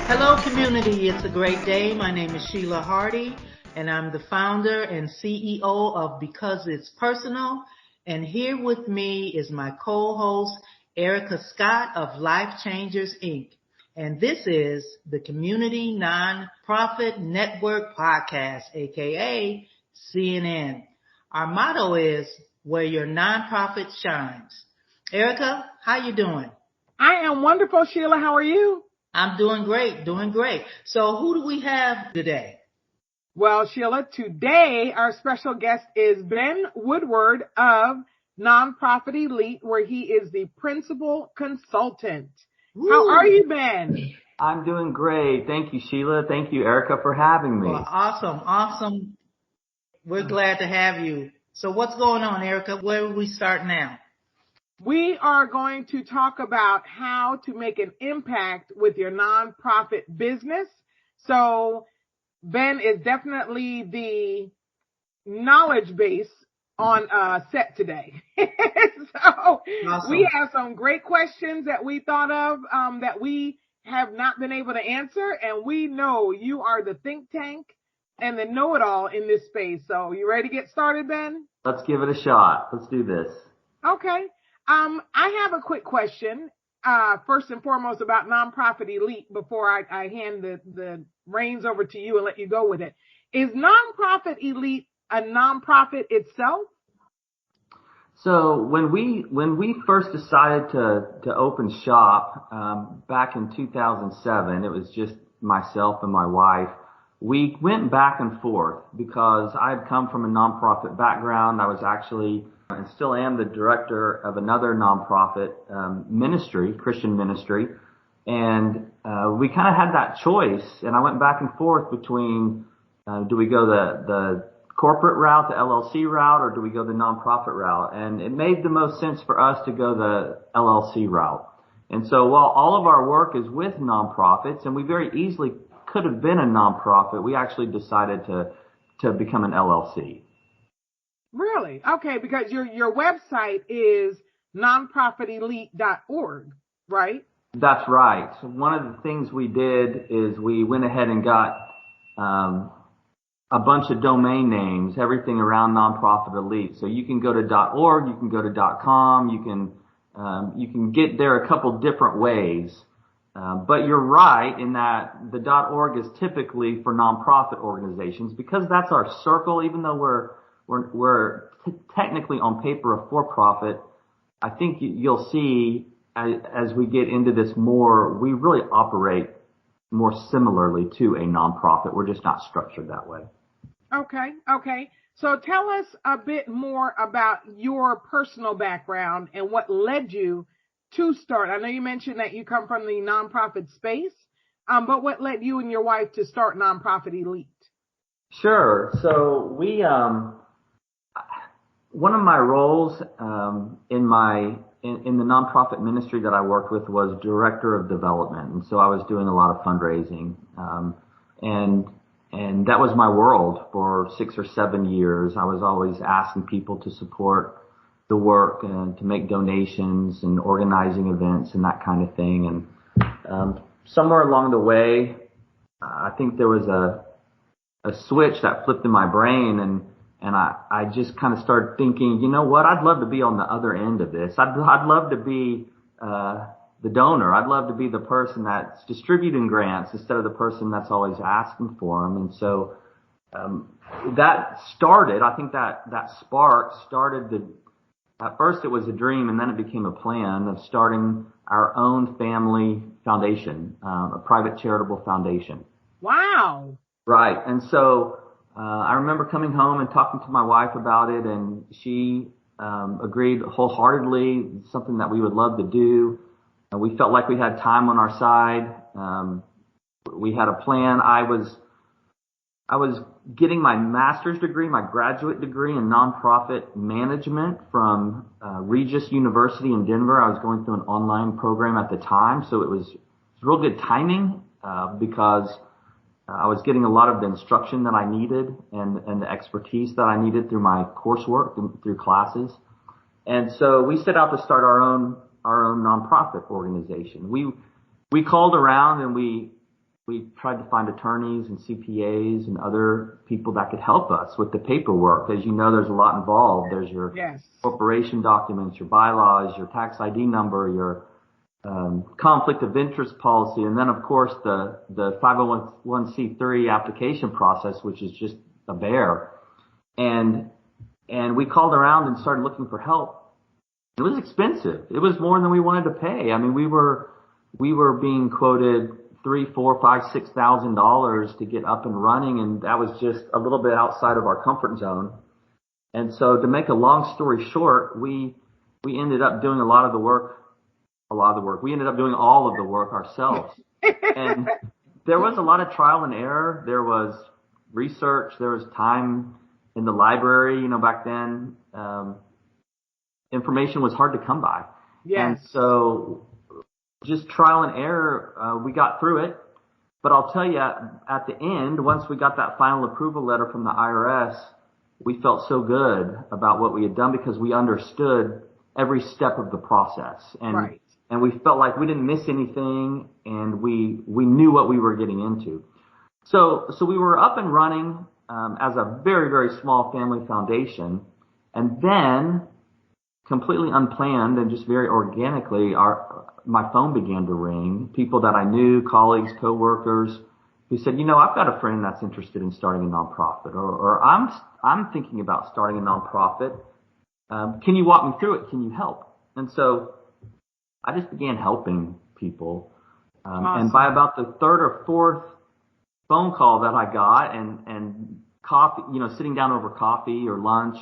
Hello, community. It's a great day. My name is Sheila Hardy, and I'm the founder and CEO of Because It's Personal. And here with me is my co-host, Ericka Scott of LifeChangers, Inc. And this is the Community Nonprofit Network Podcast, aka CNN. Our motto is where your nonprofit shines. Ericka, how you doing? I am wonderful, Sheila. How are you? I'm doing great. So who do we have today? Well, Sheila, today our special guest is Ben Woodward of Nonprofit Elite, where he is the principal consultant. Ooh. How are you, Ben? I'm doing great. Thank you, Sheila. Thank you, Ericka, for having me. Well, awesome. We're glad to have you. So what's going on, Ericka? Where will we start now? We are going to talk about how to make an impact with your nonprofit business. So Ben is definitely the knowledge base on set today. So awesome. We have some great questions that we thought of that we have not been able to answer. And we know you are the think tank and the know-it-all in this space. So you ready to get started, Ben? Let's give it a shot. Let's do this. Okay. I have a quick question, first and foremost about Nonprofit Elite before I hand the reins over to you and let you go with it. Is Nonprofit Elite a nonprofit itself? So when we first decided to open shop, back in 2007, it was just myself and my wife. We went back and forth because I had come from a nonprofit background. I was actually and still am the director of another nonprofit ministry, Christian ministry. And we kind of had that choice. And I went back and forth between do we go the corporate route, the LLC route, or do we go the nonprofit route? And it made the most sense for us to go the LLC route. And so while all of our work is with nonprofits, and we very easily could have been a nonprofit, we actually decided to become an LLC. Really? Okay, because your website is nonprofitelite.org, right? That's right. So one of the things we did is we went ahead and got a bunch of domain names, everything around Nonprofit Elite. So you can go to .org, you can go to .com, you can get there a couple different ways. But you're right in that the .org is typically for nonprofit organizations because that's our circle, even though we're technically on paper a for-profit. I think you'll see as we get into this more, we really operate more similarly to a nonprofit. We're just not structured that way. Okay. So tell us a bit more about your personal background and what led you to start. I know you mentioned that you come from the nonprofit space, but what led you and your wife to start Nonprofit Elite? Sure. So we one of my roles in the nonprofit ministry that I worked with was director of development, and so I was doing a lot of fundraising, and that was my world for 6 or 7 years. I was always asking people to support the work and to make donations and organizing events and that kind of thing. And somewhere along the way, I think there was a switch that flipped in my brain, and I just kind of started thinking, you know what, I'd love to be on the other end of this. I'd love to be the donor. I'd love to be the person that's distributing grants instead of the person that's always asking for them. And so that started, I think that spark started at first it was a dream, and then it became a plan of starting our own family foundation, a private charitable foundation. Wow. Right. And so I remember coming home and talking to my wife about it, and she agreed wholeheartedly, something that we would love to do. We felt like we had time on our side. We had a plan. I was getting my master's degree, my graduate degree in nonprofit management from Regis University in Denver. I was going through an online program at the time, so it was real good timing because I was getting a lot of the instruction that I needed and the expertise that I needed through my coursework, through classes. And so we set out to start our own nonprofit organization. We called around and we tried to find attorneys and CPAs and other people that could help us with the paperwork. As you know, there's a lot involved. There's your corporation documents, your bylaws, your tax ID number, your conflict of interest policy, and then of course the 501c3 application process, which is just a bear. And we called around and started looking for help. It was expensive. It was more than we wanted to pay. I mean, we were being quoted $3,000, $4,000, $5,000, $6,000 to get up and running, and that was just a little bit outside of our comfort zone. And so, to make a long story short, we ended up doing a lot of the work. We ended up doing all of the work ourselves. And there was a lot of trial and error. There was research. There was time in the library. You know, back then, information was hard to come by. Yes. And so just trial and error, we got through it. But I'll tell you, at the end, once we got that final approval letter from the IRS, we felt so good about what we had done because we understood every step of the process. And we felt like we didn't miss anything, and we knew what we were getting into. So we were up and running as a very, very small family foundation. And then, completely unplanned and just very organically, my phone began to ring. People that I knew, colleagues, coworkers, who said, you know, I've got a friend that's interested in starting a nonprofit, or I'm thinking about starting a nonprofit. Can you walk me through it? Can you help? And so I just began helping people. Awesome. And by about the third or fourth phone call that I got and coffee, you know, sitting down over coffee or lunch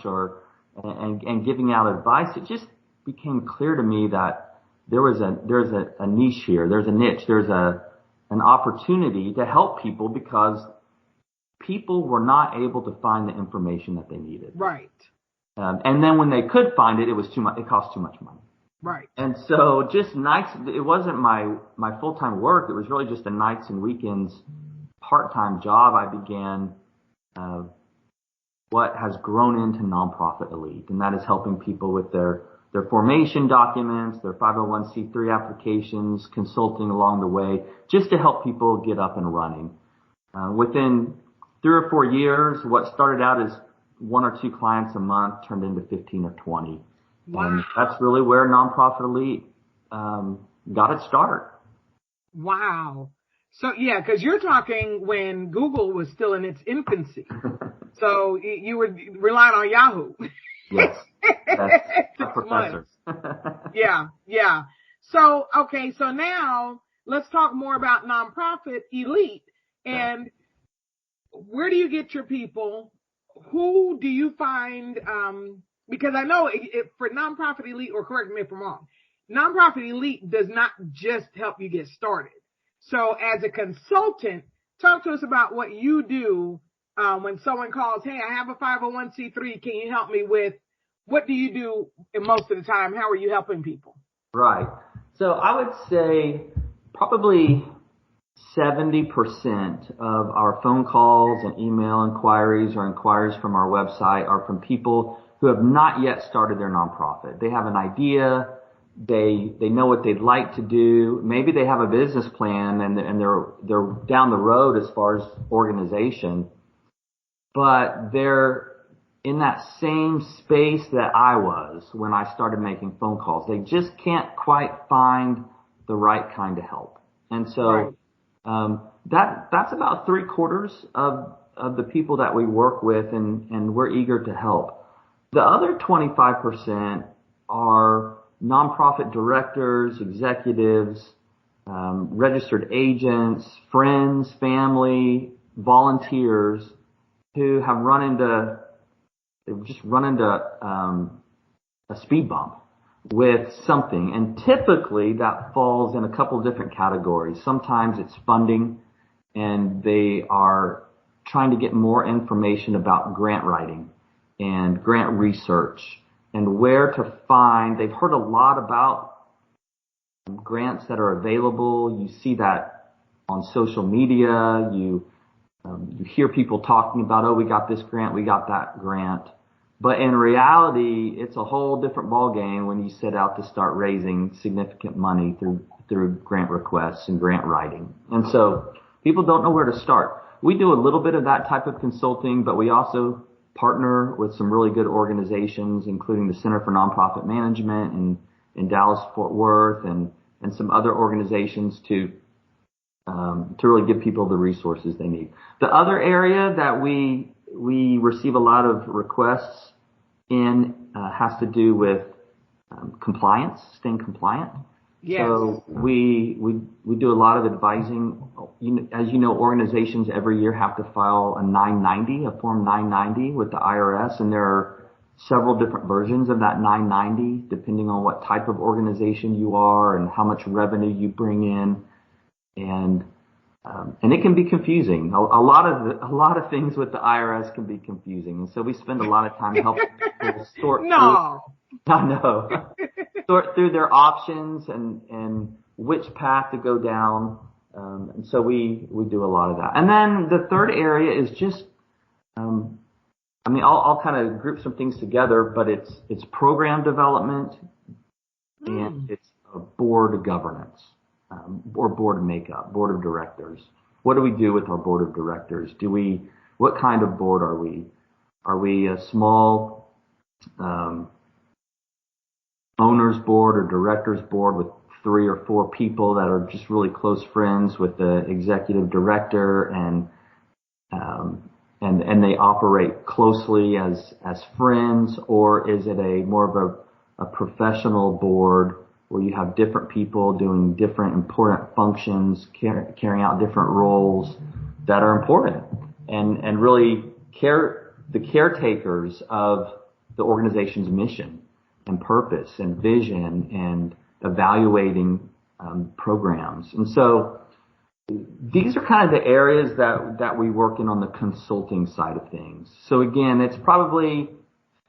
and giving out advice, it just became clear to me that there's a niche here. There's a niche. There's an opportunity to help people because people were not able to find the information that they needed. Right. And then when they could find it, it was too much. It cost too much money. Right. And so just nights, it wasn't my full-time work. It was really just a nights and weekends part-time job. I began what has grown into Nonprofit Elite, and that is helping people with their formation documents, their 501c3 applications, consulting along the way, just to help people get up and running. Within 3 or 4 years, what started out as 1 or 2 clients a month turned into 15 or 20. Wow. And that's really where Nonprofit Elite got its start. Wow. So, yeah, because you're talking when Google was still in its infancy. So you were relying on Yahoo. Yes. That's a professor. Yeah. So, okay, so now let's talk more about Nonprofit Elite. And where do you get your people? Who do you find? Because I know for Nonprofit Elite, or correct me if I'm wrong, Nonprofit Elite does not just help you get started. So as a consultant, talk to us about what you do when someone calls, hey, I have a 501c3. Can you help me with, what do you do most of the time? How are you helping people? Right. So I would say probably 70% of our phone calls and email inquiries or inquiries from our website are from people who have not yet started their nonprofit. They have an idea. They know what they'd like to do. Maybe they have a business plan and they're down the road as far as organization, but they're in that same space that I was when I started making phone calls. They just can't quite find the right kind of help. And so that's about 3/4 of the people that we work with, and we're eager to help. The other 25% are nonprofit directors, executives, registered agents, friends, family, volunteers who have just run into a speed bump with something. And typically that falls in a couple different categories. Sometimes it's funding, and they are trying to get more information about grant writing and grant research and where to find. They've heard a lot about grants that are available. You see that on social media. You hear people talking about, oh, we got this grant, we got that grant. But in reality, it's a whole different ballgame when you set out to start raising significant money through grant requests and grant writing. And so people don't know where to start. We do a little bit of that type of consulting, but we also partner with some really good organizations, including the Center for Nonprofit Management in Dallas, Fort Worth, and some other organizations to really give people the resources they need. The other area that we receive a lot of requests in has to do with compliance, staying compliant. Yes. So we do a lot of advising. As you know, organizations every year have to file a Form 990 with the IRS, and there are several different versions of that 990 depending on what type of organization you are and how much revenue you bring in, and it can be confusing. A lot of things with the IRS can be confusing, and so we spend a lot of time helping people sort through their options and which path to go down. And so we do a lot of that. And then the third area is just, I'll kind of group some things together, but it's program development and it's board governance, or board makeup, board of directors. What do we do with our board of directors? What kind of board are we? Are we a small, owner's board or director's board with 3 or 4 people that are just really close friends with the executive director and they operate closely as friends? Or is it more of a professional board where you have different people doing different important functions, carrying out different roles that are important and really the caretakers of the organization's mission and purpose and vision and evaluating programs? And so these are kind of the areas that we work in on the consulting side of things. So again, it's probably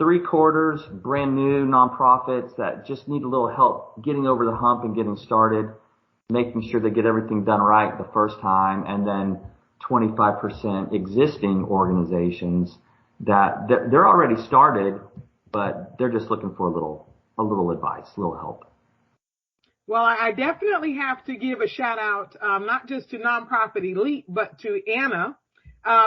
3/4 brand new nonprofits that just need a little help getting over the hump and getting started, making sure they get everything done right the first time, and then 25% existing organizations that they're already started, but they're just looking for a little advice, a little help. Well, I definitely have to give a shout out, not just to Nonprofit Elite, but to Anna,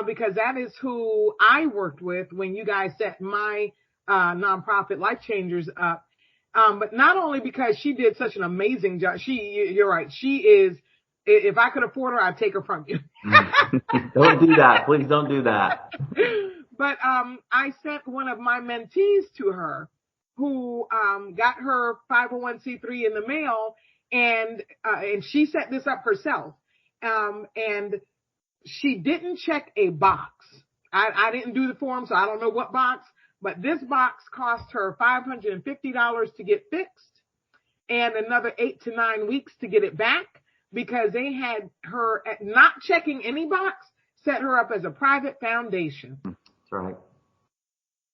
because that is who I worked with when you guys set my nonprofit LifeChangers up. But not only because she did such an amazing job. You're right. She is, if I could afford her, I'd take her from you. Don't do that. Please don't do that. But I sent one of my mentees to her who got her 501c3 in the mail, and she set this up herself. And she didn't check a box. I didn't do the form, so I don't know what box, but this box cost her $550 to get fixed and another 8 to 9 weeks to get it back, because they had her not checking any box, set her up as a private foundation. That's right.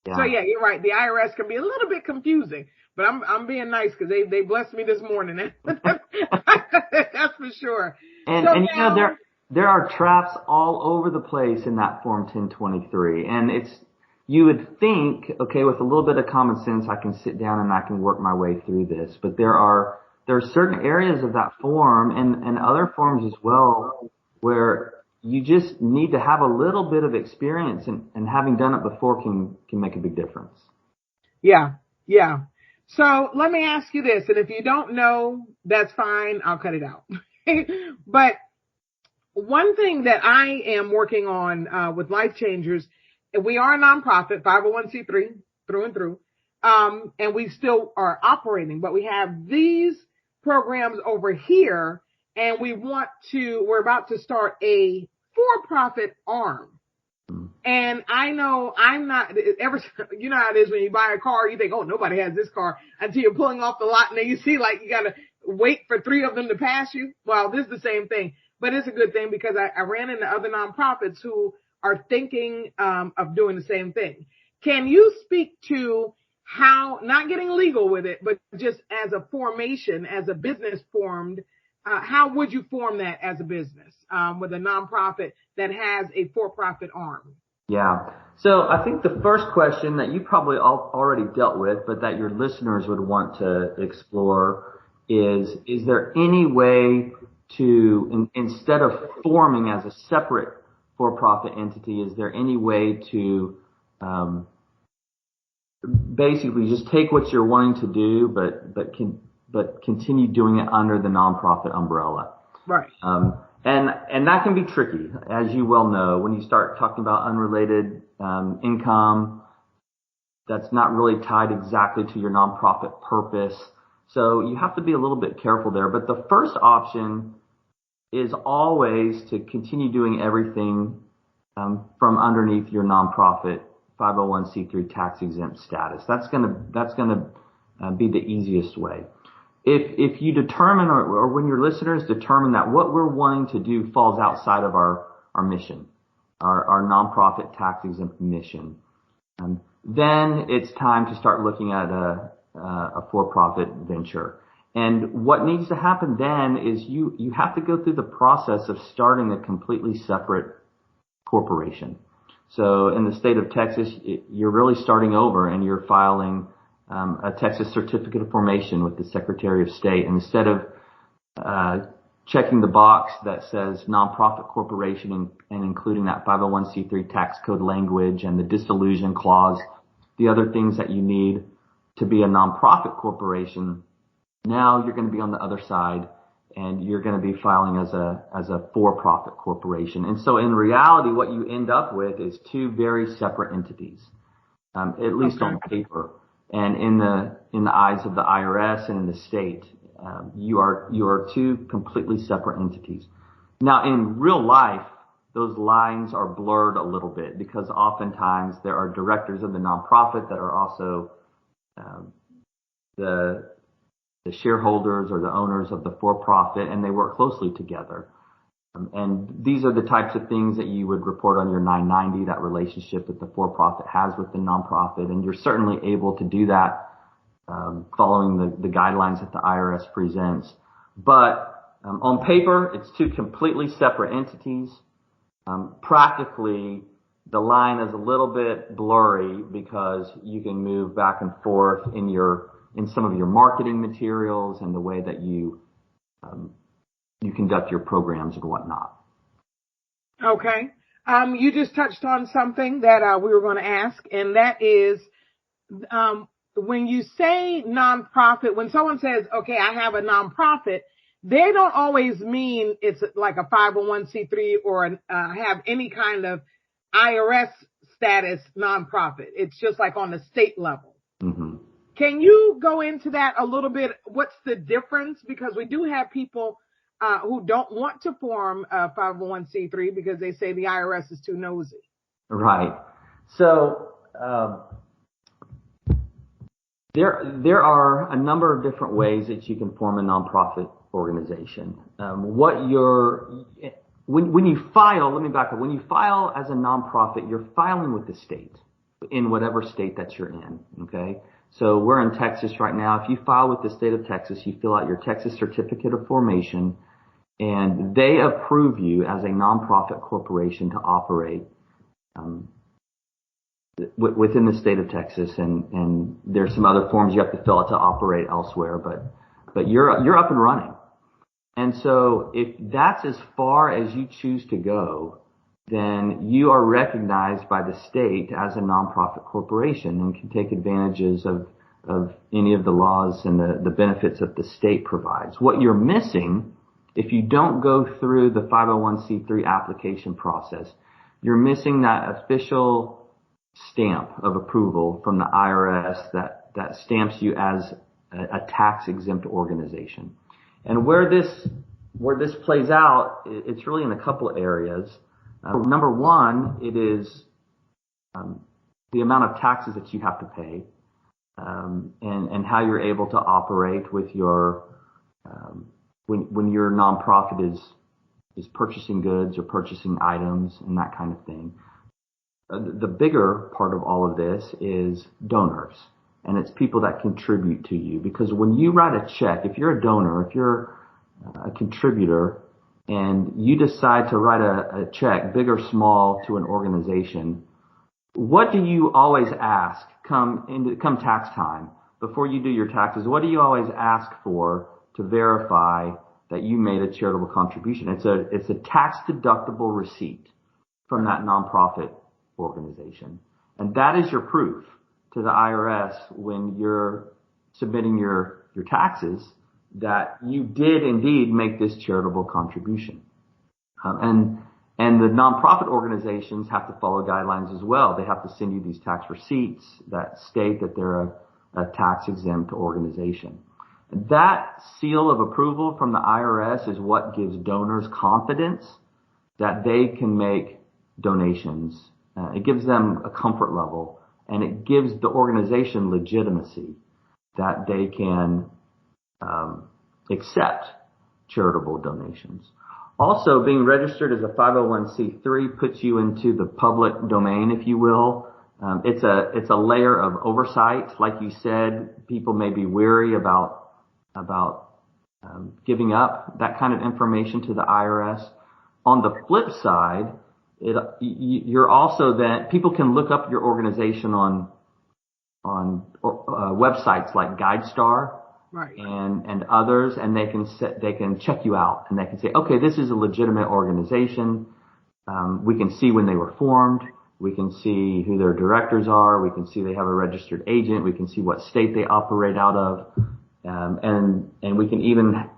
Yeah. So yeah, you're right. The IRS can be a little bit confusing, but I'm being nice because they blessed me this morning. That's for sure. And you know, there are traps all over the place in that Form 1023, and you would think, okay, with a little bit of common sense, I can sit down and I can work my way through this. But there are certain areas of that form and other forms as well where you just need to have a little bit of experience, and having done it before can make a big difference. Yeah. So let me ask you this, and if you don't know, that's fine. I'll cut it out. But one thing that I am working on with LifeChangers, we are a nonprofit, 501c3 through and through, and we still are operating, but we have these programs over here, and we're about to start a for-profit arm. And I know I'm not you know how it is when you buy a car, you think, oh, nobody has this car, until you're pulling off the lot and then you see like you got to wait for 3 of them to pass you. Well, this is the same thing, but it's a good thing because I ran into other nonprofits who are thinking of doing the same thing. Can you speak to how, not getting legal with it, but just as a formation, as a business formed, how would you form that as a business with a nonprofit that has a for-profit arm? Yeah. So I think the first question that you probably already dealt with, but that your listeners would want to explore is there any way to, instead of forming as a separate for-profit entity, is there any way to basically just take what you're wanting to do, but continue doing it under the nonprofit umbrella? Right. And that can be tricky, as you well know, when you start talking about unrelated income that's not really tied exactly to your nonprofit purpose. So you have to be a little bit careful there. But the first option is always to continue doing everything from underneath your nonprofit 501c3 tax exempt status. That's gonna be the easiest way. If you determine, or when your listeners determine that what we're wanting to do falls outside of our mission, our nonprofit tax exempt mission, then it's time to start looking at a for-profit venture. And what needs to happen then is you have to go through the process of starting a completely separate corporation. So in the state of Texas, you're really starting over, and you're filing a Texas certificate of formation with the Secretary of State. And instead of checking the box that says nonprofit corporation and including that 501c3 tax code language and the dissolution clause, the other things that you need to be a nonprofit corporation, now you're going to be on the other side, and you're going to be filing as a for-profit corporation. And so in reality, what you end up with is two very separate entities, at least on paper. And in the eyes of the IRS and in the state, you are two completely separate entities. Now, in real life, those lines are blurred a little bit, because oftentimes there are directors of the nonprofit that are also the shareholders or the owners of the for-profit, and they work closely together. And these are the types of things that you would report on your 990, that relationship that the for-profit has with the nonprofit. And you're certainly able to do that following the guidelines that the IRS presents. But on paper, it's two completely separate entities. Practically, the line is a little bit blurry, because you can move back and forth in some of your marketing materials and the way that you conduct your programs and whatnot. Okay. You just touched on something that we were going to ask, and that is when you say nonprofit, when someone says, okay, I have a nonprofit, they don't always mean it's like a 501c3 or have any kind of IRS status nonprofit. It's just like on the state level. Mm-hmm. Can you go into that a little bit? What's the difference? Because we do have people who don't want to form a 501c3 because they say the IRS is too nosy. Right. So there are a number of different ways that you can form a nonprofit organization. When you file, let me back up. When you file as a nonprofit, you're filing with the state in whatever state that you're in. Okay. So we're in Texas right now. If you file with the state of Texas, you fill out your Texas certificate of formation, and they approve you as a nonprofit corporation to operate within the state of Texas. And there's some other forms you have to fill out to operate elsewhere, but you're up and running. And so if that's as far as you choose to go, then you are recognized by the state as a nonprofit corporation and can take advantages of any of the laws and the benefits that the state provides. What you're missing, if you don't go through the 501c3 application process, you're missing that official stamp of approval from the IRS that stamps you as a tax-exempt organization. And where this plays out, it's really in a couple of areas. Number one, it is the amount of taxes that you have to pay, and how you're able to operate with your when your nonprofit is purchasing goods or purchasing items and that kind of thing. The bigger part of all of this is donors, and it's people that contribute to you. Because when you write a check, if you're a donor, if you're a contributor, and you decide to write a check, big or small, to an organization, what do you always ask come tax time? Before you do your taxes, what do you always ask for to verify that you made a charitable contribution? It's a tax deductible receipt from that nonprofit organization. And that is your proof to the IRS when you're submitting your taxes that you did indeed make this charitable contribution. And the nonprofit organizations have to follow guidelines as well. They have to send you these tax receipts that state that they're a tax-exempt organization. That seal of approval from the IRS is what gives donors confidence that they can make donations. It gives them a comfort level, and it gives the organization legitimacy that they can accept charitable donations. Also, being registered as a 501c3 puts you into the public domain, if you will. It's a layer of oversight. Like you said, people may be weary about giving up that kind of information to the IRS. On the flip side, you're also then people can look up your organization on websites like GuideStar, right, and others, and they can check you out, and they can say, okay, this is a legitimate organization. We can see when they were formed. We can see who their directors are. We can see they have a registered agent. We can see what state they operate out of. And we can even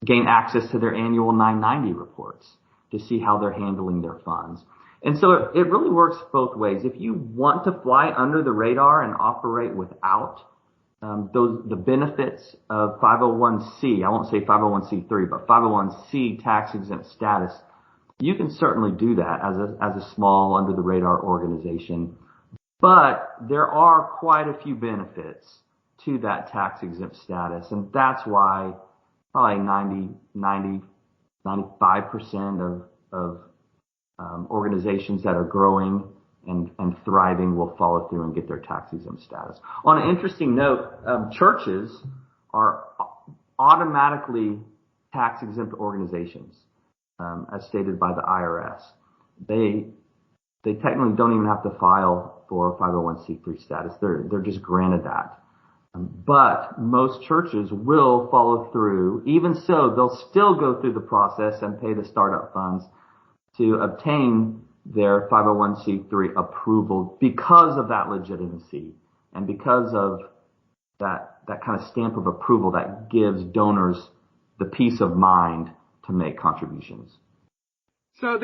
gain access to their annual 990 reports to see how they're handling their funds. And so it really works both ways. If you want to fly under the radar and operate without the benefits of 501c, I won't say 501c3, but 501c tax exempt status, you can certainly do that as a small under the radar organization. But there are quite a few benefits to that tax exempt status, and that's why probably 95% of organizations that are growing and thriving will follow through and get their tax exempt status. On an interesting note, churches are automatically tax exempt organizations, as stated by the IRS. They technically don't even have to file for 501c3 status. They're just granted that. But most churches will follow through. Even so, they'll still go through the process and pay the startup funds to obtain their 501c3 approval because of that legitimacy and because of that kind of stamp of approval that gives donors the peace of mind to make contributions. So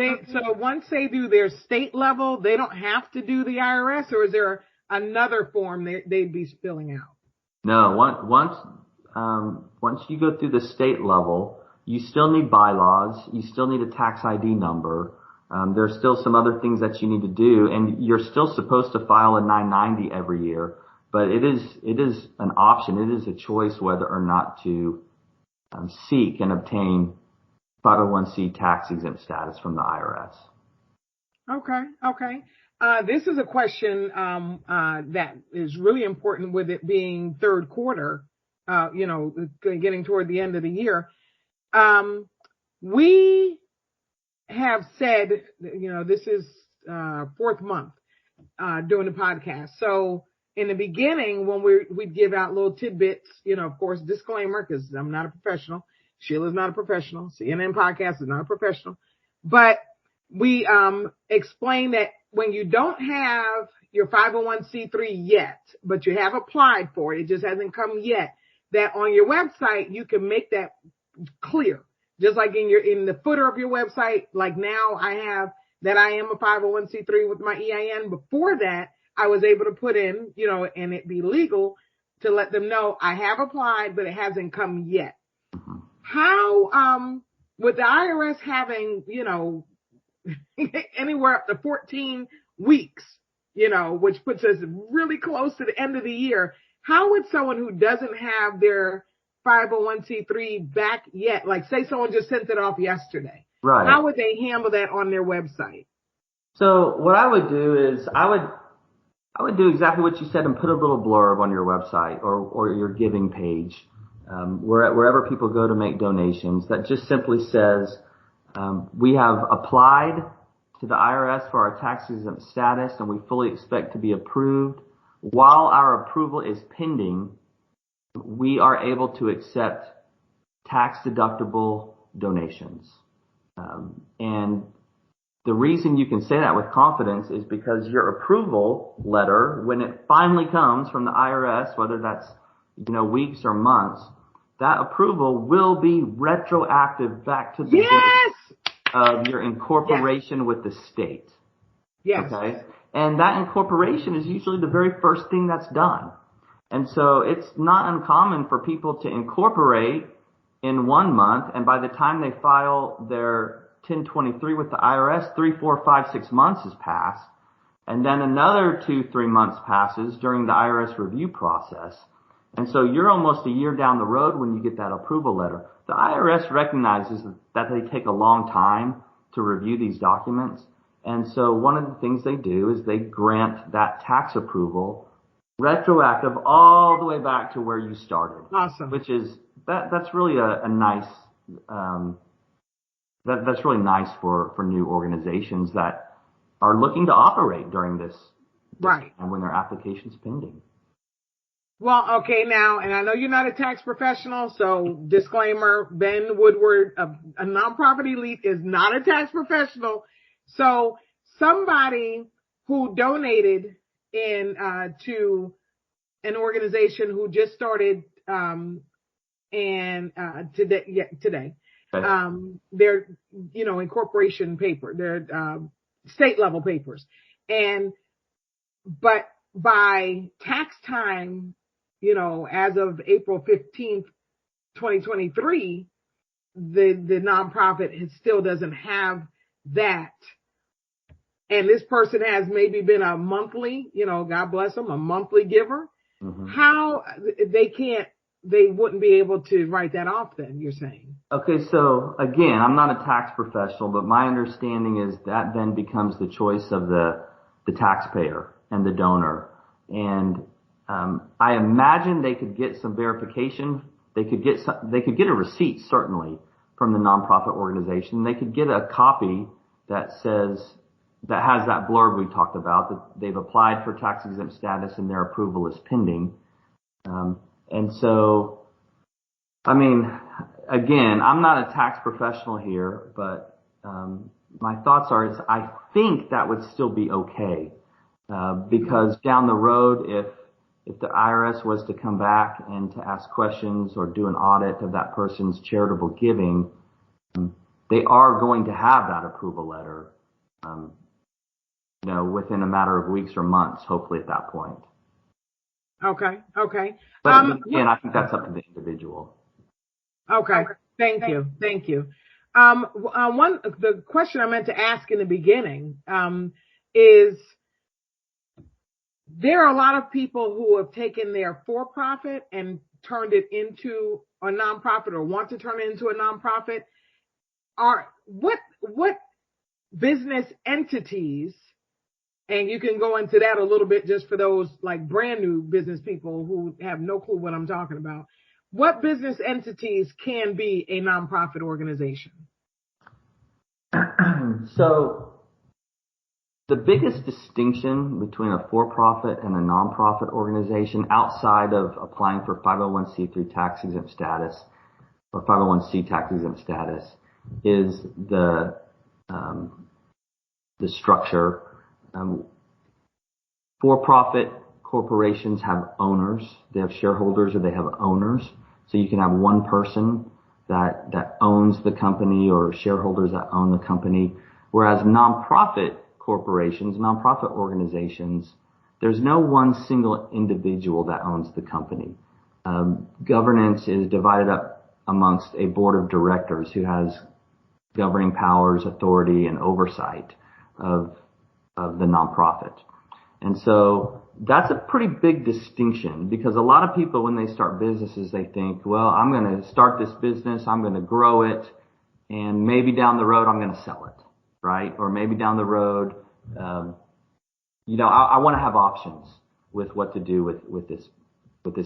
once they do their state level, they don't have to do the IRS, or is there another form they'd be filling out? No, once you go through the state level, you still need bylaws. You still need a tax ID number. There's still some other things that you need to do, and you're still supposed to file a 990 every year. But it is an option. It is a choice whether or not to seek and obtain 501c tax exempt status from the IRS. Okay. This is a question that is really important with it being third quarter, getting toward the end of the year. We have said, this is fourth month doing the podcast. So in the beginning, when we'd give out little tidbits, of course, disclaimer, because I'm not a professional. Sheila's not a professional. CNN podcast is not a professional. But we explain that when you don't have your 501c3 yet, but you have applied for it, it just hasn't come yet, that on your website, you can make that clear. Just like in the footer of your website, like now I have that I am a 501c3 with my EIN. Before that, I was able to put in, and it be legal to let them know I have applied, but it hasn't come yet. How, with the IRS having, anywhere up to 14 weeks, which puts us really close to the end of the year, how would someone who doesn't have their 501c3 back yet, like say someone just sent it off yesterday, right? How would they handle that on their website? So what I would do is I would do exactly what you said and put a little blurb on your website or your giving page, wherever people go to make donations, that just simply says, we have applied to the IRS for our tax-exempt status, and we fully expect to be approved. While our approval is pending, we are able to accept tax-deductible donations. And the reason you can say that with confidence is because your approval letter, when it finally comes from the IRS, whether that's, weeks or months, that approval will be retroactive back to the date of your incorporation with the state. Yes. Okay. And that incorporation is usually the very first thing that's done. And so it's not uncommon for people to incorporate in 1 month, and by the time they file their 1023 with the IRS, 3, 4, 5, 6 months has passed, and then another 2, 3 months passes during the IRS review process. And so you're almost a year down the road when you get that approval letter. The IRS recognizes that they take a long time to review these documents. And so one of the things they do is they grant that tax approval retroactive all the way back to where you started. Awesome. Which is, that's really a nice, that's really nice for new organizations that are looking to operate during this right time when their application's pending. Well, okay, now, and I know you're not a tax professional, so disclaimer, Ben Woodward, a nonprofit elite, is not a tax professional. So somebody who donated to an organization who just started today. Okay. Their incorporation paper, their state level papers, but by tax time, as of April 15th, 2023, the nonprofit still doesn't have that. And this person has maybe been a monthly, God bless them, a monthly giver. Mm-hmm. How they wouldn't be able to write that off then, you're saying? Okay, so again, I'm not a tax professional, but my understanding is that then becomes the choice of the taxpayer and the donor. And I imagine they could get some verification. They could get a receipt, certainly, from the nonprofit organization. They could get a copy that has that blurb we talked about, that they've applied for tax exempt status and their approval is pending. And so, I mean, again, I'm not a tax professional here, but my thoughts are, I think that would still be okay, because down the road, if the IRS was to come back and to ask questions or do an audit of that person's charitable giving, they are going to have that approval letter, within a matter of weeks or months, hopefully at that point. Okay. But again, I think that's up to the individual. Okay. Thank you. The question I meant to ask in the beginning is, there are a lot of people who have taken their for-profit and turned it into a nonprofit, or want to turn it into a nonprofit. What business entities, and you can go into that a little bit just for those like brand new business people who have no clue what I'm talking about. What business entities can be a nonprofit organization? So the biggest distinction between a for-profit and a nonprofit organization, outside of applying for 501c3 tax exempt status or 501c tax exempt status, is the structure. For-profit corporations have owners. They have shareholders, or they have owners. So you can have one person that owns the company, or shareholders that own the company. Whereas nonprofit corporations, nonprofit organizations, there's no one single individual that owns the company. Governance is divided up amongst a board of directors who has governing powers, authority, and oversight of the nonprofit. And so that's a pretty big distinction, because a lot of people, when they start businesses, they think, well, I'm going to start this business, I'm going to grow it, and maybe down the road I'm going to sell it, right? Or maybe down the road, I want to have options with what to do with this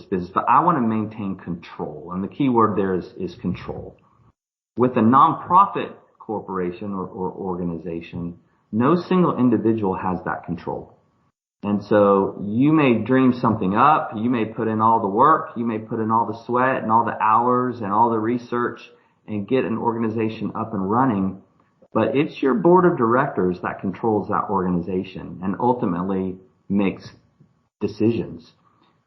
business, but I want to maintain control. And the key word there is control. With a nonprofit corporation or organization, No single individual has that control. And so you may dream something up, you may put in all the work, you may put in all the sweat and all the hours and all the research and get an organization up and running, but it's your board of directors that controls that organization and ultimately makes decisions.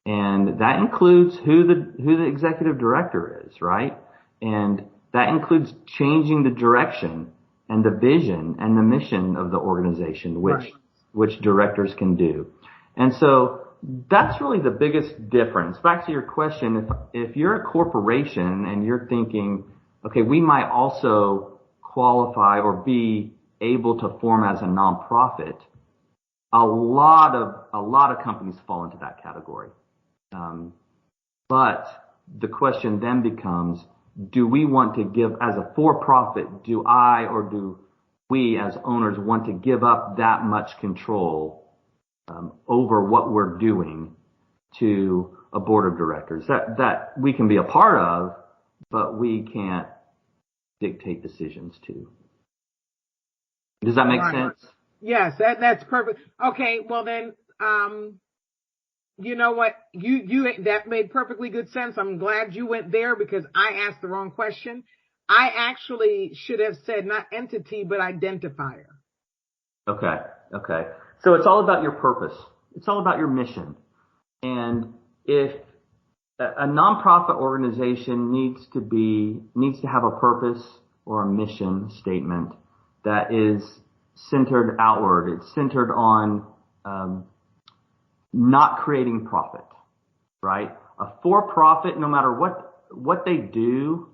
And that includes who the executive director is, right? And that includes changing the direction and the vision and the mission of the organization, which directors can do. And so that's really the biggest difference. Back to your question, if you're a corporation and you're thinking, okay, we might also qualify or be able to form as a nonprofit, a lot of companies fall into that category. But the question then becomes, do we want to give, as a for-profit, do I or do we as owners want to give up that much control over what we're doing to a board of directors that we can be a part of, but we can't dictate decisions to? Does that make sense? Yes, that's perfect. Okay, well then, you know what? You that made perfectly good sense. I'm glad you went there because I asked the wrong question. I actually should have said not entity, but identifier. Okay. So it's all about your purpose. It's all about your mission. And if a nonprofit organization needs to have a purpose or a mission statement that is centered outward. It's centered on not creating profit, right? A for-profit, no matter what they do,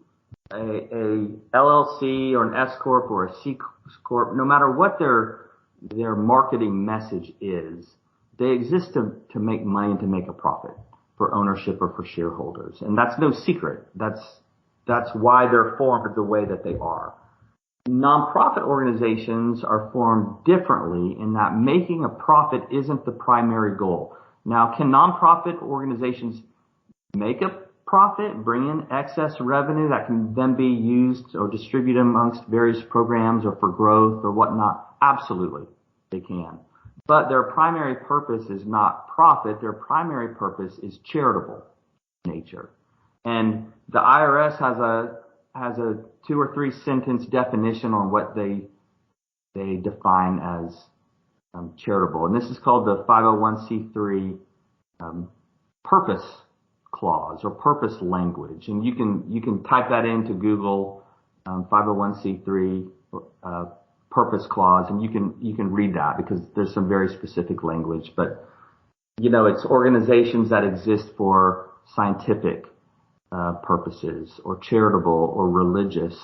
a LLC or an S corp or a C corp, no matter what their marketing message is, they exist to make money and to make a profit for ownership or for shareholders. And that's no secret. That's why they're formed the way that they are. Nonprofit organizations are formed differently in that making a profit isn't the primary goal. Now, can nonprofit organizations make a profit, bring in excess revenue that can then be used or distributed amongst various programs or for growth or whatnot? Absolutely, they can. But their primary purpose is not profit. Their primary purpose is charitable nature. And the IRS has a 2 or 3 sentence definition on what they define as charitable. And this is called the 501c3 purpose clause or purpose language. And you can type that into Google, 501c3 purpose clause, and you can read that because there's some very specific language. But it's organizations that exist for scientific purposes or charitable or religious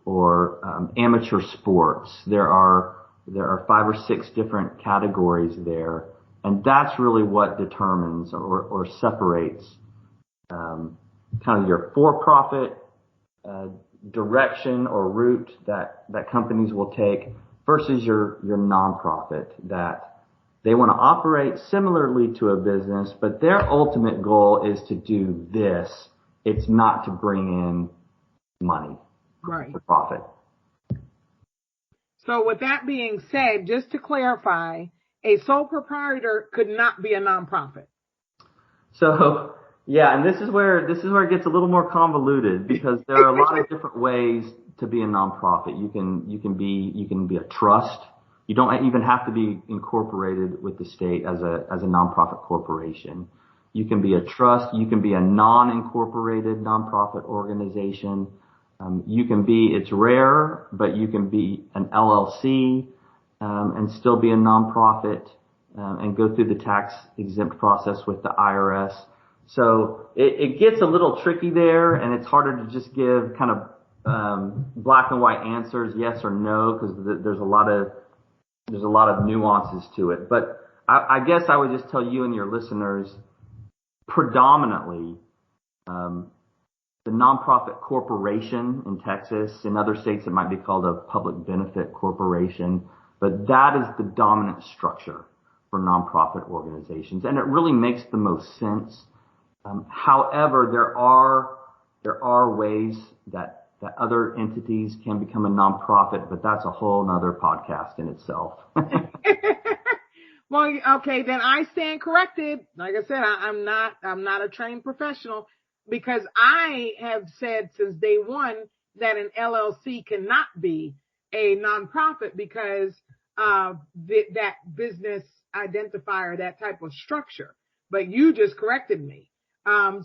or amateur sports. There are 5 or 6 different categories there, and that's really what determines or separates kind of your for-profit direction or route that companies will take versus your nonprofit that they want to operate similarly to a business, but their ultimate goal is to do this. It's not to bring in money, right? For profit. So with that being said, just to clarify, a sole proprietor could not be a nonprofit. So yeah, and this is where it gets a little more convoluted because there are a lot of different ways to be a nonprofit. You can be a trust. You don't even have to be incorporated with the state as a nonprofit corporation. You can be a trust. You can be a non-incorporated nonprofit organization. It's rare, but you can be an LLC and still be a nonprofit and go through the tax exempt process with the IRS. So it gets a little tricky there, and it's harder to just give kind of black and white answers, yes or no, because there's a lot of nuances to it. But I guess I would just tell you and your listeners, predominantly, the nonprofit corporation in Texas, in other states it might be called a public benefit corporation, but that is the dominant structure for nonprofit organizations, and it really makes the most sense. However, there are ways that other entities can become a nonprofit, but that's a whole nother podcast in itself. Well, okay, then I stand corrected. Like I said, I'm not a trained professional, because I have said since day one that an LLC cannot be a nonprofit because of that business identifier, that type of structure. But you just corrected me.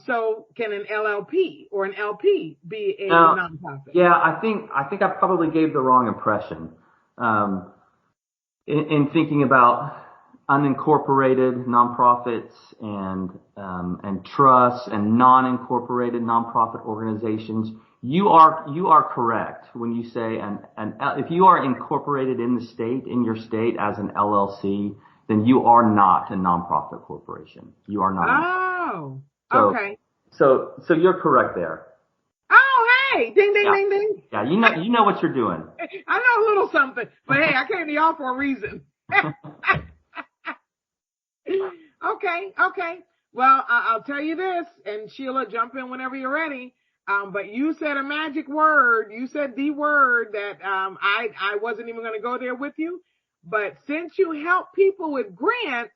So can an LLP or an LP be a nonprofit? Yeah, I think I probably gave the wrong impression in thinking about unincorporated nonprofits and trusts and non-incorporated nonprofit organizations. You are correct when you say if you are incorporated in your state as an LLC, then you are not a nonprofit corporation. You are not. Oh, okay. So you're correct there. Oh, hey, ding, ding, ding, ding. Yeah, you know what you're doing. I know a little something, but hey, I came to y'all for a reason. Okay. Well, I'll tell you this, and Sheila, jump in whenever you're ready. But you said a magic word. You said the word that I wasn't even going to go there with you. But since you help people with grants,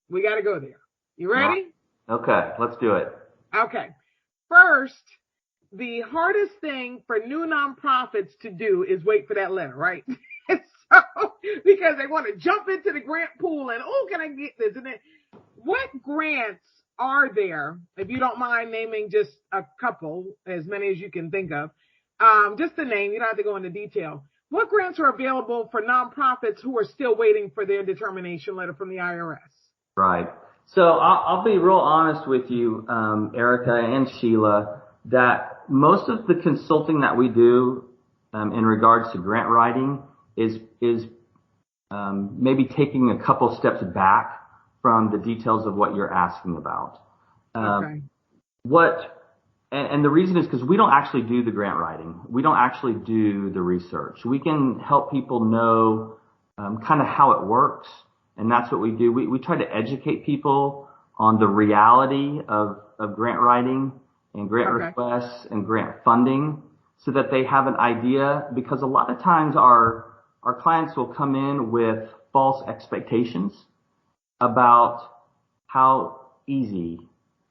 we got to go there. You ready? Okay, let's do it. Okay. First, the hardest thing for new nonprofits to do is wait for that letter, right? So, because they want to jump into the grant pool and, oh, can I get this? And then, what grants are there, if you don't mind naming just a couple, as many as you can think of, just the name, you don't have to go into detail. What grants are available for nonprofits who are still waiting for their determination letter from the IRS? Right. So I'll be real honest with you, Ericka and Sheila, that most of the consulting that we do in regards to grant writing is maybe taking a couple steps back from the details of what you're asking about. Okay. And the reason is because we don't actually do the grant writing. We don't actually do the research. We can help people know kind of how it works, and that's what we do. We try to educate people on the reality of grant writing and grant requests and grant funding so that they have an idea, because a lot of times our clients will come in with false expectations about how easy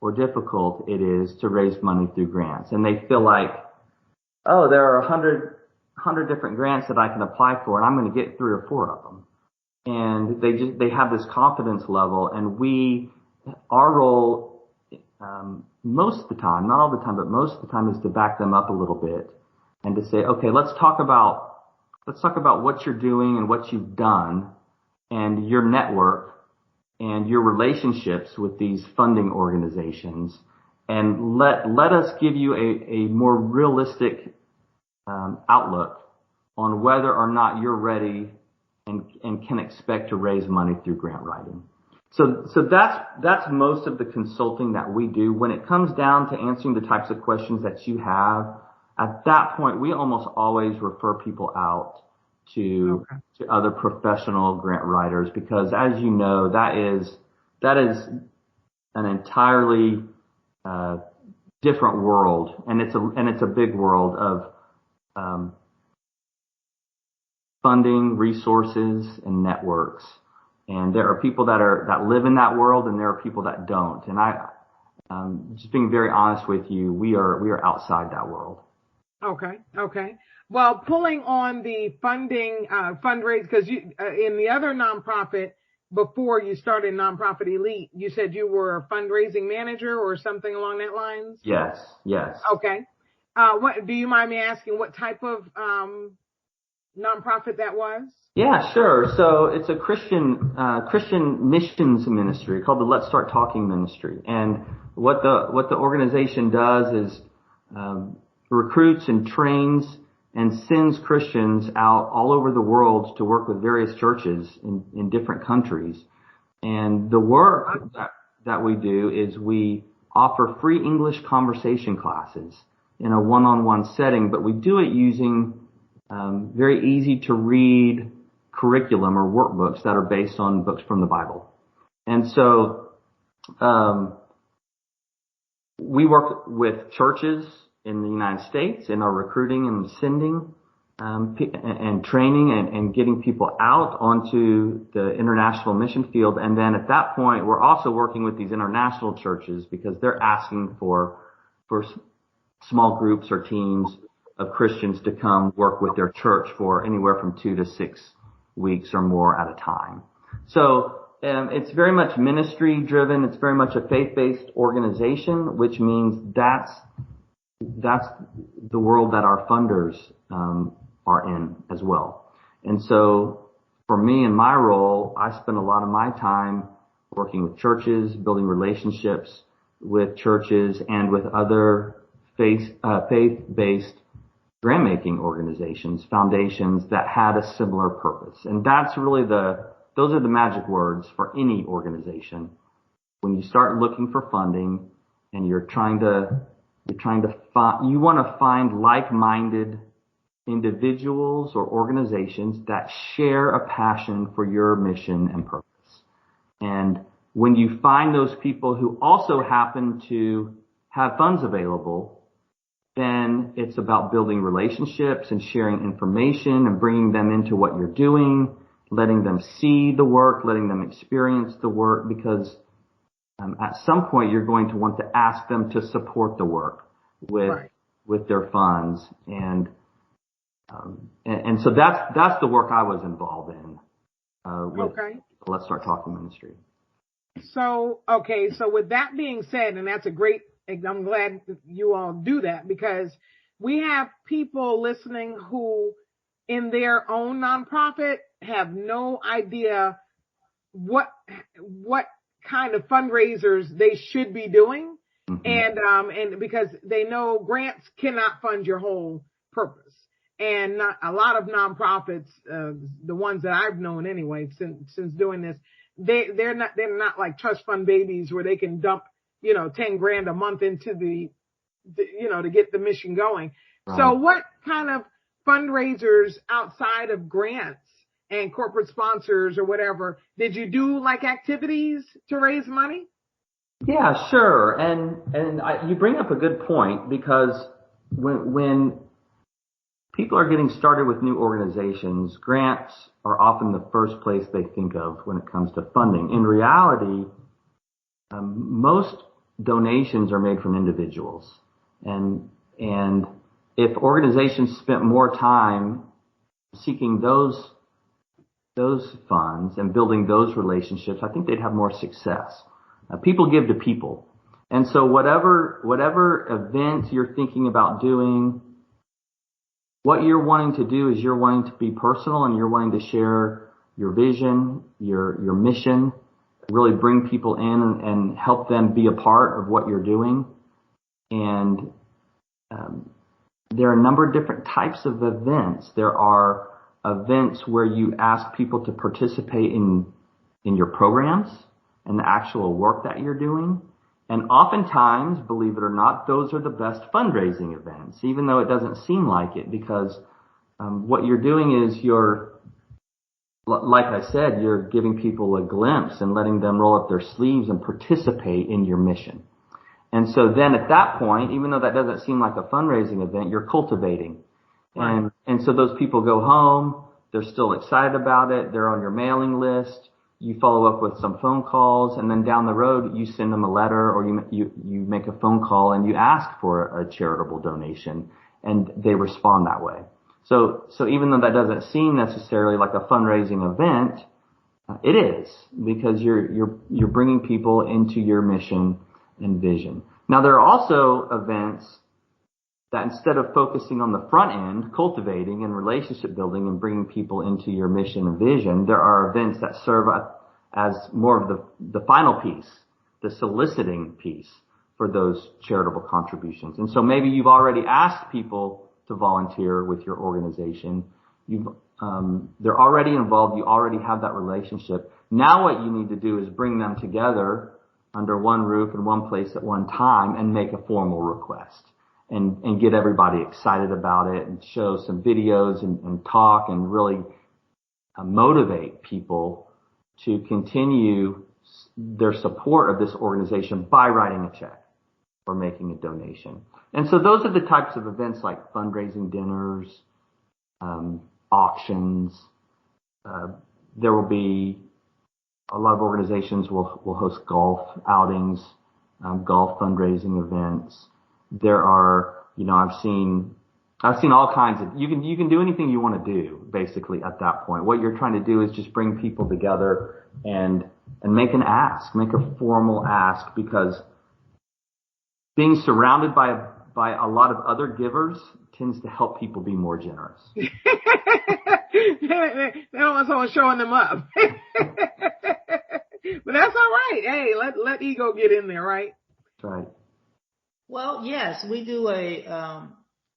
or difficult it is to raise money through grants. And they feel like, oh, there are 100 different grants that I can apply for, and I'm going to get 3 or 4 of them. And they have this confidence level, and our role, most of the time, not all the time, but most of the time, is to back them up a little bit and to say, okay, let's talk about what you're doing and what you've done and your network and your relationships with these funding organizations, and let us give you a more realistic outlook on whether or not you're ready and can expect to raise money through grant writing. So that's most of the consulting that we do. When it comes down to answering the types of questions that you have, at that point, we almost always refer people out to other professional grant writers, because, as you know, that is an entirely different world, and it's a big world of funding, resources, and networks. And there are people that live in that world, and there are people that don't. And just being very honest with you, we are outside that world. Okay. Well, pulling on the funding, fundraise, because you, in the other nonprofit, before you started Nonprofit Elite, you said you were a fundraising manager or something along that lines? Yes. Okay. What, do you mind me asking what type of, nonprofit that was? Yeah, sure. So it's a Christian missions ministry called the Let's Start Talking ministry. And what the organization does is, recruits and trains and sends Christians out all over the world to work with various churches in different countries. And the work that we do is we offer free English conversation classes in a one-on-one setting, but we do it using very easy to read curriculum or workbooks that are based on books from the Bible. And so we work with churches in the United States in our recruiting and sending and training and getting people out onto the international mission field. And then at that point, we're also working with these international churches because they're asking for small groups or teams of Christians to come work with their church for anywhere from 2 to 6 weeks or more at a time. So it's very much ministry driven. It's very much a faith-based organization, which means that's the world that our funders are in as well. And so for me in my role, I spend a lot of my time working with churches, building relationships with churches and with other faith-based grant-making organizations, foundations that had a similar purpose. And that's really those are the magic words for any organization. When you start looking for funding and you want to find like-minded individuals or organizations that share a passion for your mission and purpose. And when you find those people who also happen to have funds available, then it's about building relationships and sharing information and bringing them into what you're doing, letting them see the work, letting them experience the work, because at some point you're going to want to ask them to support the work with their funds. And so that's the work I was involved in. Let's Start Talking ministry. So with that being said, and that's I'm glad that you all do that, because we have people listening who in their own nonprofit have no idea what kind of fundraisers they should be doing. Mm-hmm. And because they know grants cannot fund your whole purpose. And a lot of nonprofits, the ones that I've known anyway, since doing this, they're not like trust fund babies where they can dump, $10,000 a month into to get the mission going. Right. So what kind of fundraisers outside of grants and corporate sponsors or whatever did you do, like activities to raise money? Yeah, sure. And you bring up a good point, because when people are getting started with new organizations, grants are often the first place they think of when it comes to funding. In reality, most donations are made from individuals. And if organizations spent more time seeking those funds and building those relationships, I think they'd have more success. People give to people. And so whatever event you're thinking about doing, what you're wanting to do is you're wanting to be personal and you're wanting to share your vision, your mission, really bring people in and help them be a part of what you're doing. And there are a number of different types of events. There are events where you ask people to participate in your programs and the actual work that you're doing. And oftentimes, believe it or not, those are the best fundraising events, even though it doesn't seem like it, because what you're doing is like I said, you're giving people a glimpse and letting them roll up their sleeves and participate in your mission. And so then at that point, even though that doesn't seem like a fundraising event, you're cultivating. Right. And so those people go home, they're still excited about it, they're on your mailing list. You follow up with some phone calls, and then down the road, you send them a letter, or you make a phone call and you ask for a charitable donation, and they respond that way. So even though that doesn't seem necessarily like a fundraising event, it is, because you're bringing people into your mission and vision. Now, there are also events that instead of focusing on the front end, cultivating and relationship building and bringing people into your mission and vision, there are events that serve as more of the final piece, the soliciting piece for those charitable contributions. And so maybe you've already asked people to volunteer with your organization. They're already involved. You already have that relationship. Now what you need to do is bring them together under one roof in one place at one time and make a formal request. And get everybody excited about it and show some videos and talk and really motivate people to continue their support of this organization by writing a check. or making a donation. And so those are the types of events like fundraising dinners, auctions. There will be a lot of organizations will host golf outings, golf fundraising events. There are, I've seen all kinds of, you can do anything you want to do basically at that point. What you're trying to do is just bring people together and make an ask, make a formal ask, because being surrounded by a lot of other givers tends to help people be more generous. They don't want someone showing them up. But that's all right. Hey, let ego get in there, right? That's right. Well, yes, we do a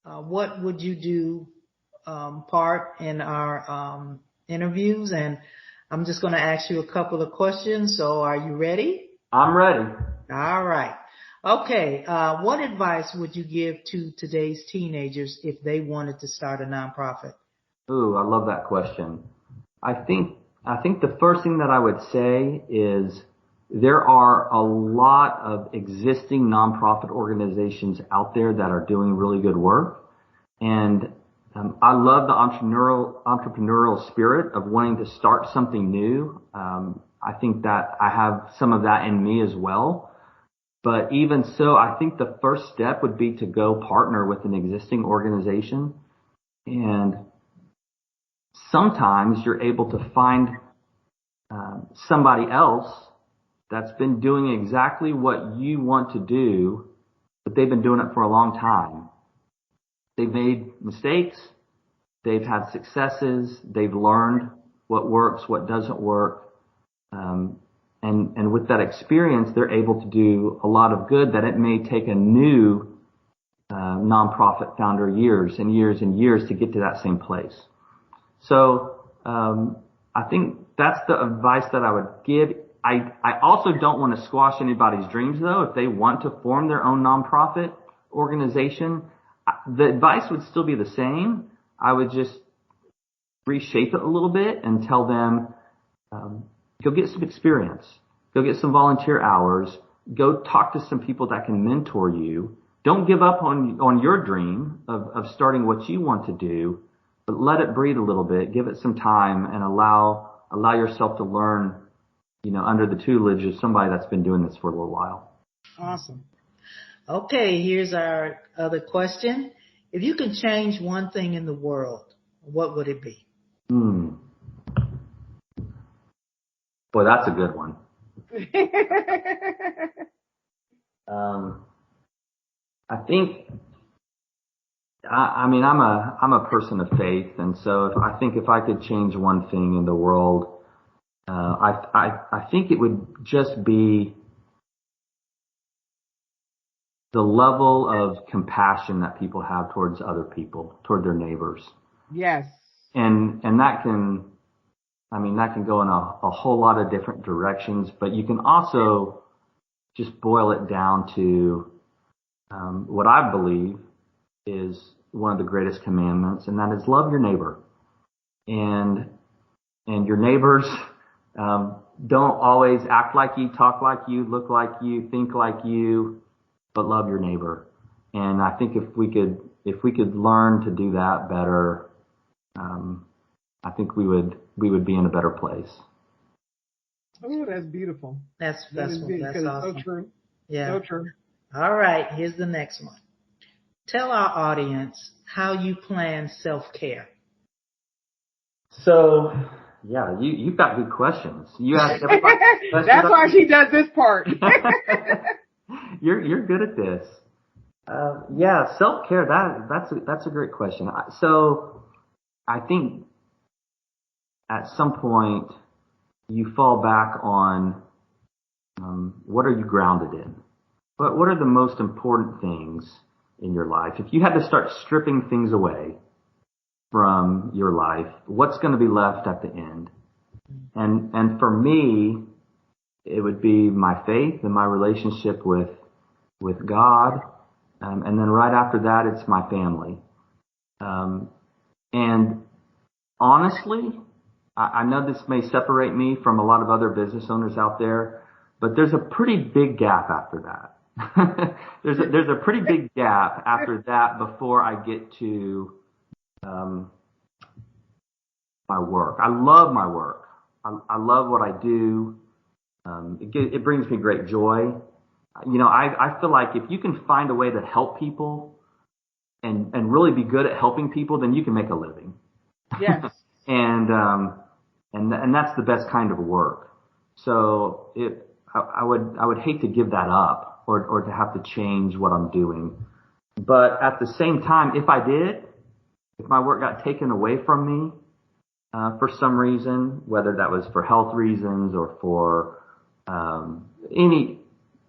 what would you do part in our interviews, and I'm just going to ask you a couple of questions. So are you ready? I'm ready. All right. Okay. What advice would you give to today's teenagers if they wanted to start a nonprofit? Ooh, I love that question. I think the first thing that I would say is there are a lot of existing nonprofit organizations out there that are doing really good work. And I love the entrepreneurial spirit of wanting to start something new. I think that I have some of that in me as well. But even so, I think the first step would be to go partner with an existing organization. And sometimes you're able to find somebody else that's been doing exactly what you want to do, but they've been doing it for a long time. They've made mistakes. They've had successes. They've learned what works, what doesn't work. And with that experience, they're able to do a lot of good that it may take a new nonprofit founder years and years and years to get to that same place. So I think that's the advice that I would give. I also don't want to squash anybody's dreams, though. If they want to form their own nonprofit organization, the advice would still be the same. I would just reshape it a little bit and tell them, go get some experience, go get some volunteer hours, go talk to some people that can mentor you. Don't give up on your dream of starting what you want to do, but let it breathe a little bit, give it some time, and allow yourself to learn, under the tutelage of somebody that's been doing this for a little while. Awesome. Okay, here's our other question. If you could change one thing in the world, what would it be? Boy, that's a good one. I think, I'm a person of faith, and so if I could change one thing in the world, I think it would just be the level of compassion that people have towards other people, toward their neighbors. Yes. And that can go in a whole lot of different directions, but you can also just boil it down to what I believe is one of the greatest commandments, and that is love your neighbor. And your neighbors don't always act like you, talk like you, look like you, think like you, but love your neighbor. And I think if we could learn to do that better, I think we would be in a better place. Oh, that's beautiful. That's awesome. So true. Yeah. So true. All right, here's the next one. Tell our audience how you plan self-care. So, yeah, you've got good questions. You ask everybody. That's why she does this part. You're good at this. Yeah, self-care. That's a great question. So, I think at some point you fall back on what are you grounded in? What are the most important things in your life? If you had to start stripping things away from your life, what's going to be left at the end? And for me, it would be my faith and my relationship with God. And then right after that, it's my family. And honestly, I know this may separate me from a lot of other business owners out there, but there's a pretty big gap after that. there's a pretty big gap after that before I get to my work. I love my work. I love what I do. It brings me great joy. I feel like if you can find a way to help people and really be good at helping people, then you can make a living. Yes. and that's the best kind of work. So I would hate to give that up or to have to change what I'm doing. But at the same time, if my work got taken away from me, for some reason, whether that was for health reasons or for,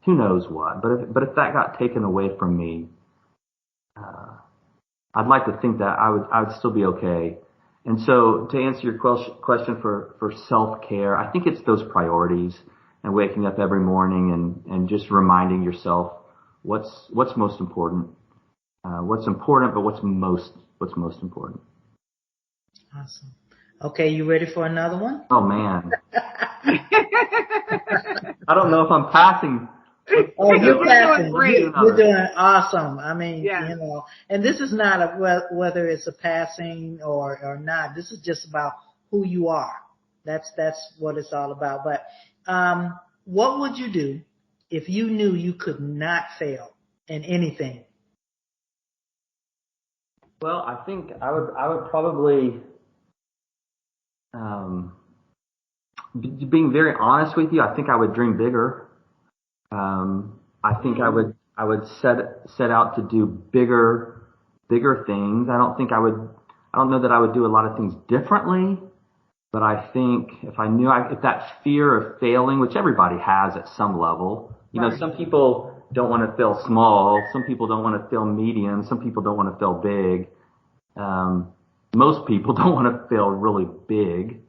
who knows what, but if that got taken away from me, I'd like to think that I would still be okay. And so to answer your question for self-care, I think it's those priorities and waking up every morning and just reminding yourself what's most important, but what's most important. Awesome. Okay, you ready for another one? Oh man. I don't know if I'm passing. Oh, you're passing. Great. You're doing awesome. I mean, yeah. and this is not whether it's a passing or not. This is just about who you are. That's what it's all about. But what would you do if you knew you could not fail in anything? Well, I think I would probably, being very honest with you, I think I would dream bigger. I think I would set out to do bigger things. I don't know that I would do a lot of things differently, but I think if I knew if that fear of failing, which everybody has at some level, some people don't want to feel small. Some people don't want to feel medium. Some people don't want to feel big. Most people don't want to feel really big.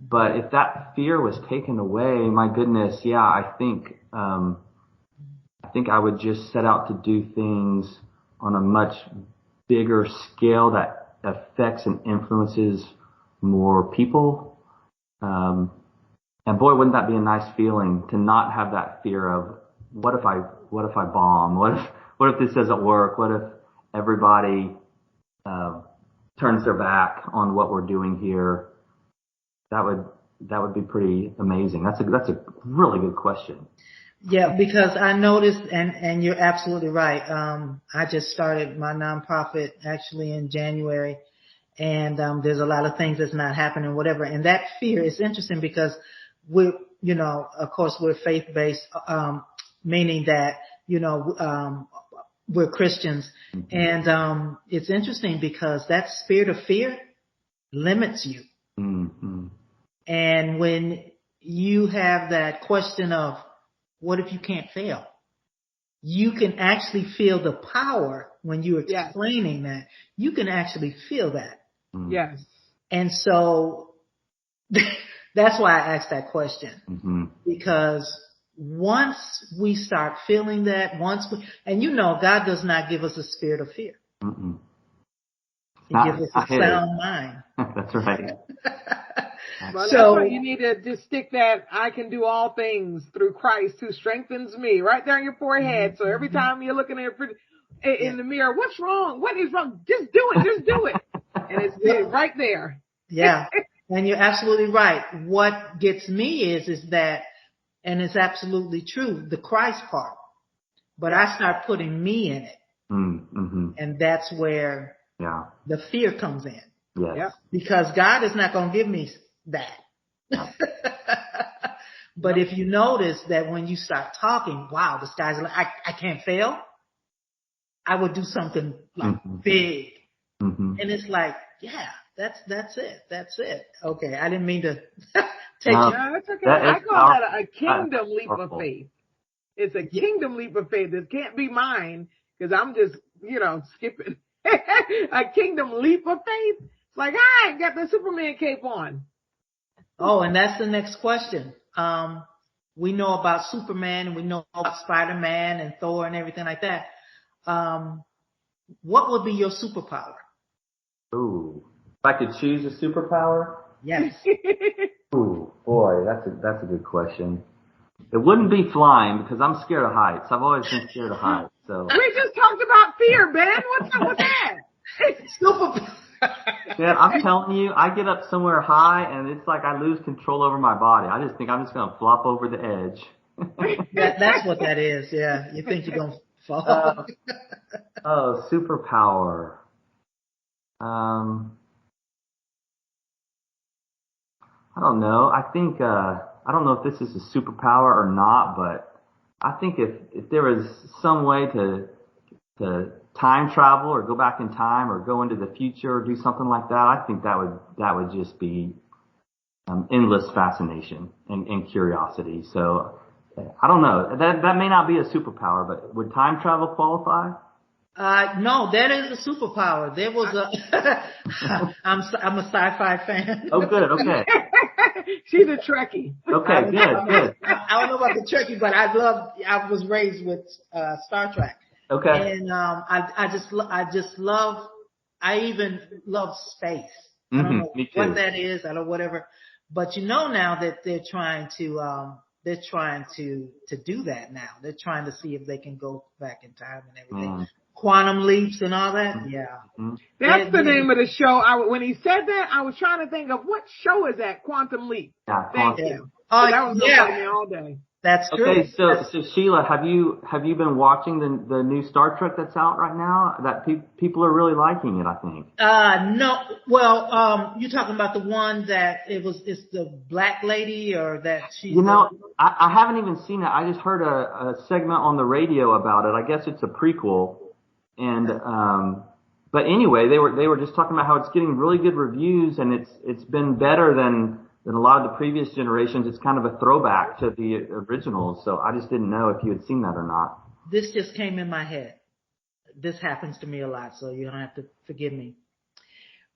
But if that fear was taken away, my goodness, yeah, I think I would just set out to do things on a much bigger scale that affects and influences more people. And boy, wouldn't that be a nice feeling to not have that fear of what if I bomb? What if this doesn't work? What if everybody turns their back on what we're doing here? That would be pretty amazing. That's a really good question. Yeah, because I noticed, and you're absolutely right. I just started my nonprofit actually in January, and there's a lot of things that's not happening, whatever. And that fear is interesting because we're, of course, we're faith-based, meaning that, we're Christians. Mm-hmm. And it's interesting because that spirit of fear limits you. Mm-hmm. And when you have that question of, what if you can't fail? You can actually feel the power when you're explaining that. You can actually feel that. Yes. And so that's why I asked that question. Mm-hmm. Because once we start feeling that, and God does not give us a spirit of fear. Mm-mm. He gives us a sound mind. That's right. Well, so that's why you need to just stick that I can do all things through Christ who strengthens me right there on your forehead. Mm-hmm. So every time you're looking at in the mirror, what's wrong? What is wrong? Just do it. Just do it. And it's right there. Yeah. And you're absolutely right. What gets me is that, and it's absolutely true, the Christ part. But I start putting me in it. Mm-hmm. And that's where the fear comes in. Yes. Because God is not going to give me that. But if you notice that when you start talking, wow, the sky's like, I can't fail. I would do something like big. Mm-hmm. And it's like, that's it. That's it. Okay. I didn't mean to take you. No, that's okay. I call that a kingdom leap of faith. It's a kingdom leap of faith. It can't be mine because I'm just, skipping. A kingdom leap of faith. It's like, I got the Superman cape on. Oh, and that's the next question. We know about Superman and we know about Spider-Man and Thor and everything like that. What would be your superpower? Ooh, if I could choose a superpower? Yes. Ooh, boy, that's a good question. It wouldn't be flying because I'm scared of heights. I've always been scared of heights. So We just talked about fear, Ben. What's up with that? yeah, I'm telling you, I get up somewhere high and it's like I lose control over my body. I just think I'm just going to flop over the edge. That's what that is. Yeah. You think you're going to fall. Superpower. I don't know. I think, I don't know if this is a superpower or not, but I think if there was some way to time travel or go back in time or go into the future or do something like that, I think that would just be endless fascination and curiosity. So I don't know. That may not be a superpower, but would time travel qualify? No, that is a superpower. There was I'm a sci-fi fan. Oh, good. Okay. She's a Trekkie. Okay, good. I don't know about the Trekkie, but I was raised with Star Trek. Okay. And I even love space. I don't know what that is. I don't know, whatever. But you know now that they're trying to do that now. They're trying to see if they can go back in time and everything. Quantum leaps and all that. Yeah. That's the name of the show. When he said that, I was trying to think of what show is that? Quantum Leap. Yeah, Thank you. Oh, that was going me all day. That's true. Okay, so Sheila, have you been watching the new Star Trek that's out right now? That people are really liking it, I think. No. Well, you're talking about the one that it's the black lady or that she's. I haven't even seen it. I just heard a segment on the radio about it. I guess it's a prequel, and but anyway, they were just talking about how it's getting really good reviews and it's been better than a lot of the previous generations. It's kind of a throwback to the originals. So I just didn't know if you had seen that or not. This just came in my head. This happens to me a lot, so you don't have to forgive me.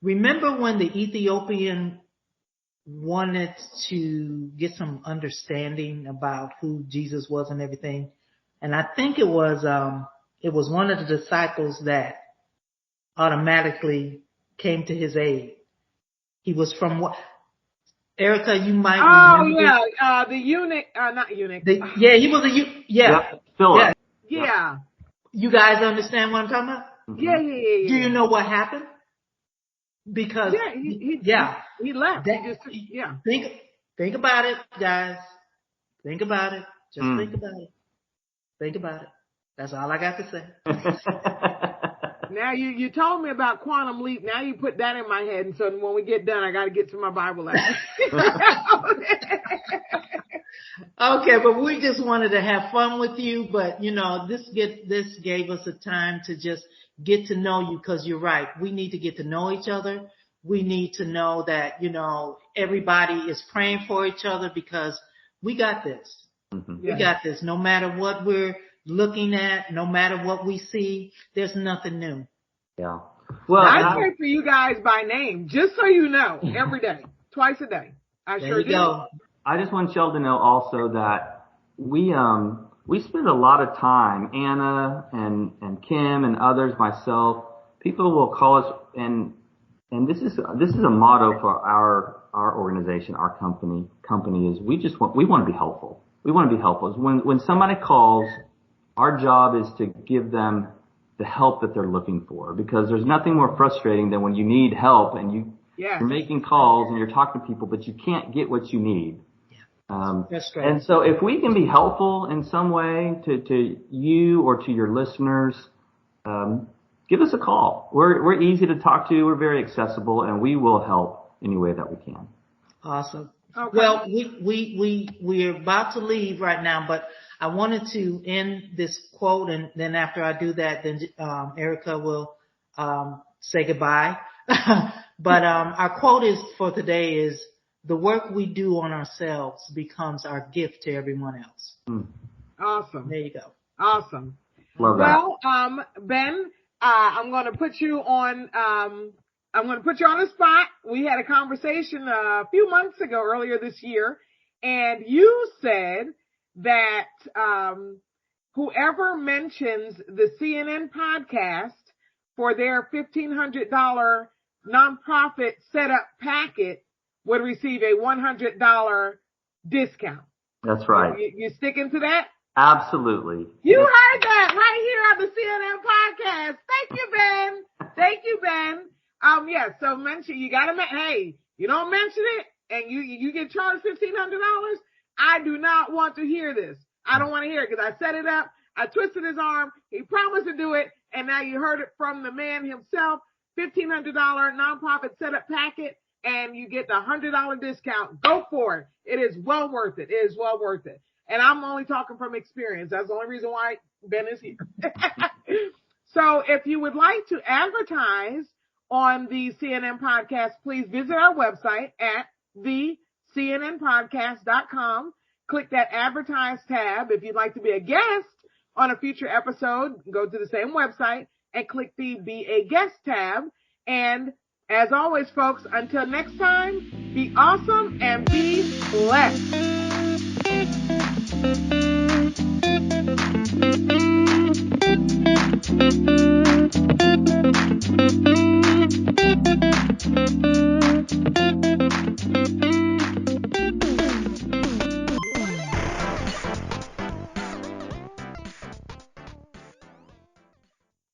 Remember when the Ethiopian wanted to get some understanding about who Jesus was and everything? And I think it was one of the disciples that automatically came to his aid. He was from what? Ericka, you might remember. Oh, yeah, the eunuch, not eunuch. He was a eunuch. Yeah. Philip. Yeah. You guys understand what I'm talking about? Mm-hmm. Yeah. Do you know what happened? Because he left. Think about it, guys. Think about it. Just think about it. Think about it. That's all I got to say. Now you told me about quantum leap. Now you put that in my head, and so when we get done, I got to get to my Bible lesson. Okay, but we just wanted to have fun with you. But this gave us a time to just get to know you, because you're right. We need to get to know each other. We need to know that everybody is praying for each other, because we got this. Mm-hmm. We got this. No matter what we're looking at, no matter what we see, there's nothing new. Yeah. Well, I pray for you guys by name, just so you know, every day, twice a day. I sure do. Go. I just want y'all to know also that we spend a lot of time, Anna and Kim and others, myself, people will call us, and this is a motto for our organization, our company is we want to be helpful. We want to be helpful. When somebody calls, our job is to give them the help that they're looking for, because there's nothing more frustrating than when you need help and you're making calls and you're talking to people, but you can't get what you need. That's right. And so if we can be helpful in some way to you or to your listeners, give us a call. We're easy to talk to. We're very accessible, and we will help any way that we can. Awesome. Okay. Well, we're about to leave right now, but I wanted to end this quote, and then after I do that, then Ericka will say goodbye. But our quote for today is, the work we do on ourselves becomes our gift to everyone else. Awesome. There you go. Awesome. Love that. Well, Ben, I'm going to put you on the spot. We had a conversation a few months ago, earlier this year, and you said that whoever mentions the CNN podcast for their $1,500 nonprofit setup packet would receive a $100 discount. That's right. You sticking to that? Absolutely. You heard that right here on the CNN podcast. Thank you, Ben. Thank you, Ben. Yeah, so mention, you gotta, hey, you don't mention it and you get charged $1,500. I do not want to hear this. I don't want to hear it because I set it up. I twisted his arm. He promised to do it. And now you heard it from the man himself. $1,500 nonprofit setup packet. And you get the $100 discount. Go for it. It is well worth it. It is well worth it. And I'm only talking from experience. That's the only reason why Ben is here. So if you would like to advertise on the CNN podcast, please visit our website at thecnnpodcast.com. Click that advertise tab. If you'd like to be a guest on a future episode, go to the same website and click the Be a Guest tab. And as always, folks, until next time, be awesome and be blessed.